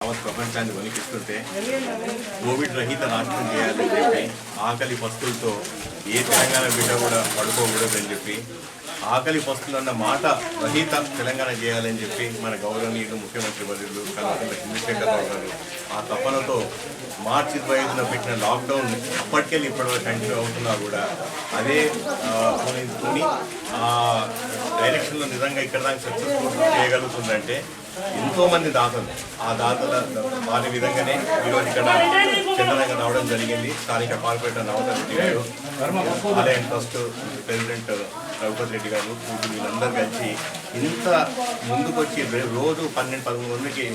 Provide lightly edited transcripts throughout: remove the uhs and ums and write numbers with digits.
ప్రపంచాన్ని వణికిస్తుంటే కోవిడ్ రహిత రాష్ట్రం చేయాలని చెప్పి ఆకలి పస్తులతో ఏ తెలంగాణ బిడ్డ కూడా పడుకోకూడదని చెప్పి ఆకలి పస్తులు అన్న మాట రహిత తెలంగాణ చేయాలని చెప్పి మన గౌరవనీయులు ముఖ్యమంత్రి వర్యులు కల్వకుంట్ల చంద్రశేఖరరావు గారు ఆ తపనతో మార్చి 25న పెట్టిన లాక్డౌన్ అప్పటికెళ్ళి ఇప్పటివరకు కంటిన్యూ అవుతున్నా కూడా అదే కొని డైరెక్షన్లో నిజంగా ఇక్కడ దాకా సక్సెస్ఫుల్ చేయగలుగుతుందంటే ఎంతోమంది దాతలు ఆ దాతల వారి విధంగానే ఈరోజు ఇక్కడ చంద్రంగా రావడం జరిగింది. స్థానిక కార్పొరేటర్ నవతర్ రెడ్డి గారు, ఆలయం ట్రస్ట్ ప్రెసిడెంట్ రఘుపతి రెడ్డి గారు, వీళ్ళందరూ కలిసి ఇంత ముందుకొచ్చి రోజు 12-13 మందికి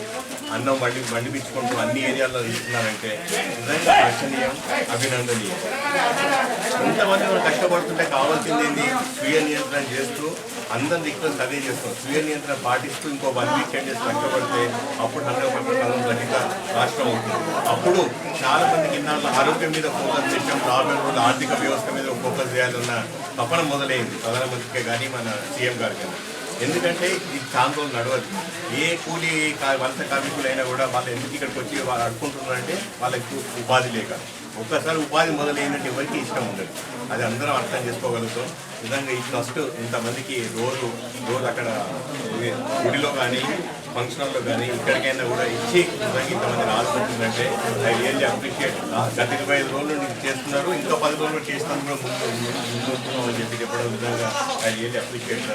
అన్నం వండిపించుకుంటూ అన్ని ఏరియాల్లో ఇస్తున్నారంటే నిజంగా దర్శనీయం, అభినందనీయం. ఇంతమంది మనం కష్టపడుతుంటే కావాల్సింది ఏంటి? స్వీయ నియంత్రణ చేస్తూ అందరి రిక్వెస్ట్ అదే చేస్తాం. స్వీయ నియంత్రణ పాటిస్తూ ఇంకో 1 వీక్ 10 డేస్ కష్టపడితే అప్పుడు 100% రహిత రాష్ట్రం అవుతుంది. అప్పుడు చాలా మందికి ఇన్నాళ్ళు ఆరోగ్యం మీద ఫోకస్ చేసాం, రాబోయే రోజులు ఆర్థిక వ్యవస్థ మీద ఫోకస్ చేయాలన్న తపన మొదలైంది ప్రధానమంత్రికి కానీ మన సీఎం గారి కానీ. ఎందుకంటే ఇది చాలా రోజులు నడవదు. ఏ కూలీ వలస కార్మికులైనా కూడా వాళ్ళు ఎందుకు ఇక్కడికి వచ్చి వాళ్ళు అడుకుంటున్నారంటే వాళ్ళకి ఉపాధి లేక. ఒక్కసారి ఉపాధి మొదలైనట్టు ఎవరికి ఇష్టం ఉండదు. అది అందరం అర్థం చేసుకోగలుగుతాం. నిజంగా ఈ ట్రస్ట్ ఇంతమందికి రోజు అక్కడ గుడిలో కానీ ఫంక్షన్లో కానీ ఇక్కడికైనా కూడా ఇచ్చి నిజంగా ఇంతమంది ఆదుకుంటుందంటే ఐ రియల్లీ అప్రిషియేట్. గత 25 రోజుల నుంచి చేస్తున్నారు, ఇంకా 10 రోజులు చేస్తున్నారు కూడా ముందు అని చెప్పి చెప్పడం నిజంగా I really appreciate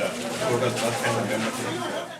total trust and members.